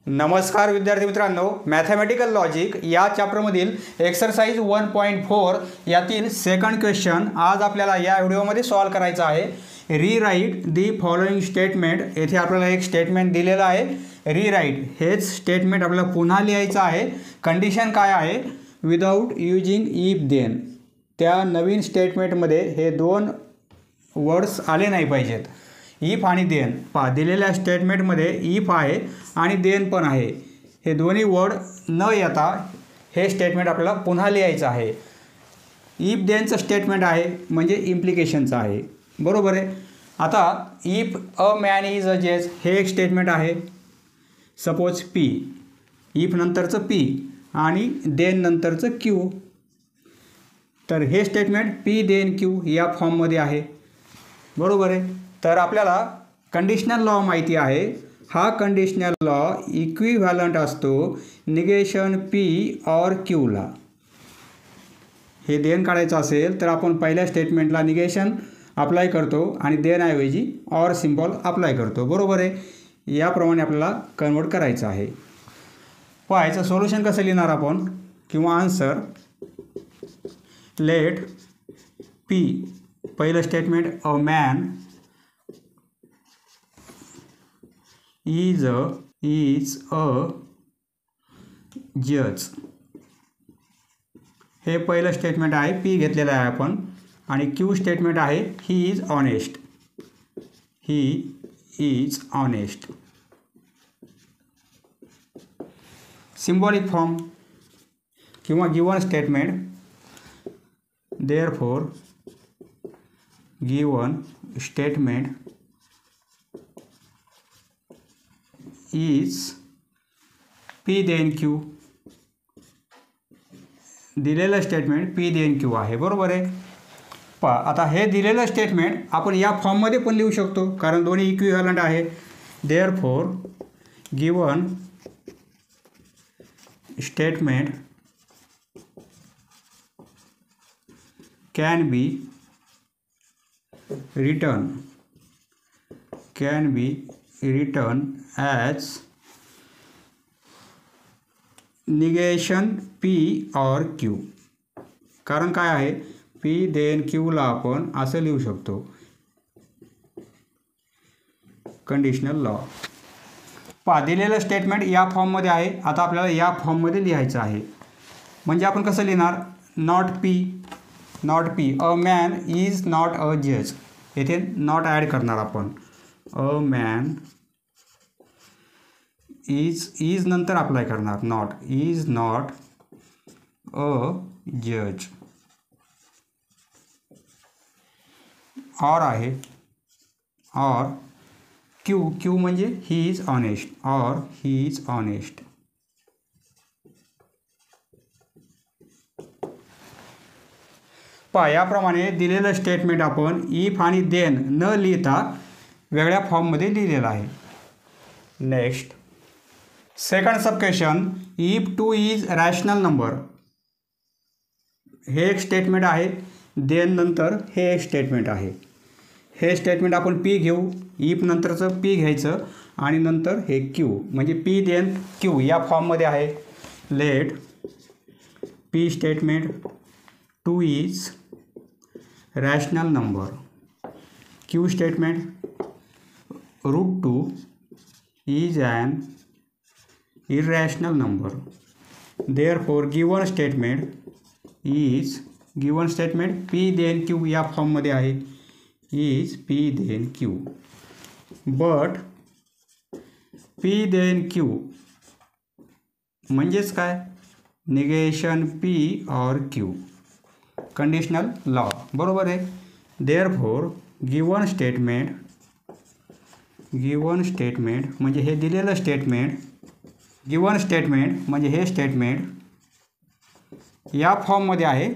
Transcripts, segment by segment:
नमस्कार विद्यार्थी मित्रांनो, मॅथमॅटिकल लॉजिक या चॅप्टरमधील एक्सरसाइज 1.4 यातील सेकंड क्वेश्चन आज आपल्याला या व्हिडिओमध्ये सॉल्व करायचा आहे. Rewrite the following statement. येथे आपल्याला एक स्टेटमेंट दिलेलं आहे. रीराइट हेच स्टेटमेंट आपल्याला पुन्हा लिहायचं आहे. कंडिशन काय आहे? Without using if then. त्या नवीन स्टेटमेंटमध्ये हे दोन वर्ड्स आले नाही पाहिजेत. इफ आणि देन. पहा, दिलेल्या स्टेटमेंटमध्ये इफ आहे आणि देन पण आहे. हे दोन्ही वर्ड न येता हे स्टेटमेंट आपल्याला पुन्हा लिहायचं आहे. इफ देनचं स्टेटमेंट आहे म्हणजे इम्प्लिकेशनचं आहे, बरोबर आहे. आता if a man is a जज हे एक स्टेटमेंट आहे. सपोज पी, इफ नंतरचं पी आणि देन नंतरचं क्यू. तर हे स्टेटमेंट पी देन क्यू या फॉर्ममध्ये आहे, बरोबर आहे. तर आपल्याला कंडिशनल लॉ माहिती आहे. हा कंडिशनल लॉ इक्विव्हॅलंट असतो निगेशन पी और क्यूला. हे देन काढायचं असेल तर आपण पहिल्या स्टेटमेंटला निगेशन अप्लाय करतो आणि देनऐवजी और सिम्बॉल अप्लाय करतो, बरोबर आहे. याप्रमाणे आपल्याला कन्वर्ट करायचं आहे. पहा, याचं सोल्युशन कसं लिहिणार आपण किंवा आन्सर. लेट पी, पहिलं statement a man is a जज. हे पहिलं स्टेटमेंट आहे, पी घेतलेलं आहे आपण. आणि क्यू स्टेटमेंट आहे he is honest. He is honest. Symbolic form किंवा given statement. Therefore given statement is P then Q. दिलेलं स्टेटमेंट पी देन क्यू आहे, बरोबर आहे. पहा, आता हे दिलेलं स्टेटमेंट आपण या फॉर्ममध्ये पण लिहू शकतो कारण दोन्ही इक्विव्हॅलंट आहे. Therefore given statement can be written as negation P or Q. कारण काय आहे, P देन Qला आपण असं लिहू शकतो. Conditional law. पहा, दिलेलं स्टेटमेंट या फॉर्ममध्ये आहे. आता आपल्याला या फॉर्ममध्ये लिहायचं आहे. म्हणजे आपण कसं लिहिणार? Not P. A man is not a जज. येथे नॉट ॲड करणार आपण. अ मॅन इज नंतर अप्लाय करणार. नॉट इज नॉट अ जज. और आहे और क्यू म्हणजे ही इज ऑनेस्ट. और ही इज ऑनेस्ट. पहा, याप्रमाणे दिलेलं स्टेटमेंट आपण इफ आणि देन न लिहिता वेगळ्या फॉर्ममध्ये लिहिलेलं आहे. Next second sub question. If 2 is rational number. हे एक स्टेटमेंट आहे. देन नंतर हे एक स्टेटमेंट आहे. हे स्टेटमेंट आपण पी घेऊ. इफ नंतरचं पी घ्यायचं आणि नंतर हे क्यू म्हणजे पी देन क्यू या फॉर्ममध्ये आहे. Let p statement 2 is rational number. Q statement √2 is an irrational number. Therefore given statement P then q या फॉर्ममध्ये आहे. Is P then q. But p then q म्हणजेच काय? Negation p or q. Conditional law, बरोबर आहे. Therefore given statement म्हणजे हे दिलेलं स्टेटमेंट. गिवन स्टेटमेंट म्हणजे हे स्टेटमेंट या फॉर्ममध्ये आहे.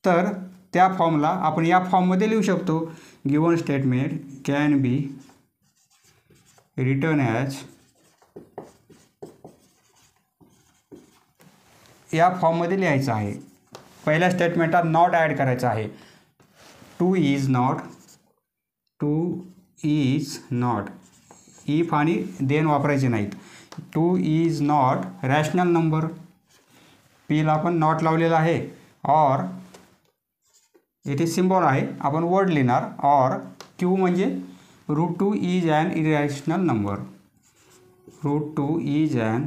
तर त्या फॉर्मला आपण या फॉर्ममध्ये लिहू शकतो. Given statement can be written as. या फॉर्ममध्ये लिहायचं आहे. पहिल्या स्टेटमेंटात नॉट ॲड करायचं आहे. 2 इज नॉट. इफ आणि देन वापरायचे नाहीत. 2 इज नॉट रॅशनल नंबर. पीला आपण नॉट लावलेला आहे. ऑर इथे सिम्बॉल आहे, आपण वर्ड लिहिणार. ऑर क्यू म्हणजे √2 is an irrational number. √2 is an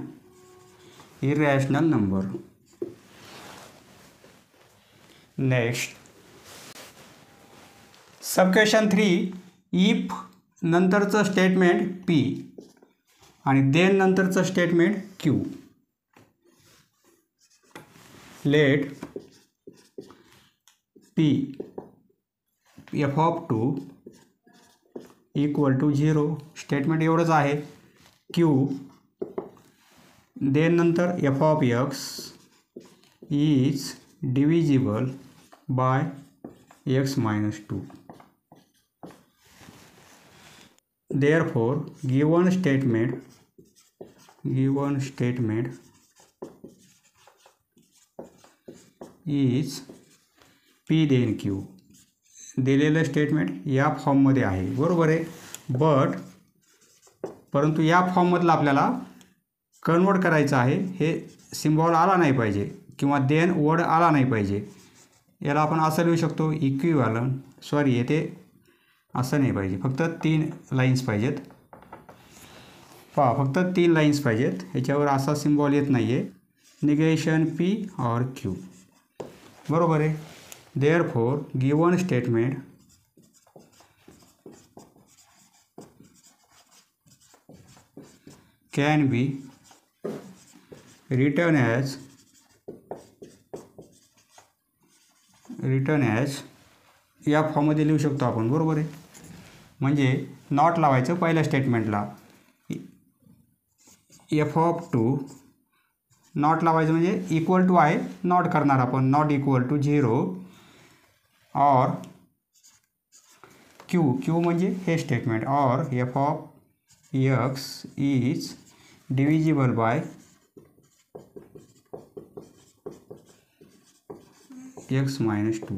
irrational number. Next sub question 3. If नंतरचं स्टेटमेंट पी आणि देन नंतरचं statement q. Let p f(2) = 0. Statement एवढंच आहे. क्यू देन नंतर f(x) is divisible by x - 2. Therefore given statement is P then Q. दिलेलं statement या फॉर्ममध्ये आहे, बरोबर आहे. परंतु या फॉर्ममधलं आपल्याला कन्वर्ट करायचं आहे. हे सिम्बॉल आला नाही पाहिजे किंवा देन वर्ड आला नाही पाहिजे. याला आपण असं लिहू शकतो इक्विव्हॅलंट. सॉरी, येथे असं नाही पाहिजे, फक्त 3 लाईन्स पाहिजेत. फक्त 3 लाईन्स पाहिजेत. ह्याच्यावर असा सिम्बॉल येत नाही आहे. निगेशन पी और क्यू, बरोबर आहे. Therefore given statement can be return as या फॉर्ममध्ये लिहू शकतो आपण, बरोबर आहे. म्हणजे नॉट लावायचं पहिल्या स्टेटमेंटला. f(2) नॉट लावायचं म्हणजे इक्वल टू आहे, नॉट करणार आपण. Not equal to 0. Or Q म्हणजे हे स्टेटमेंट. और f(x) is divisible by x - 2.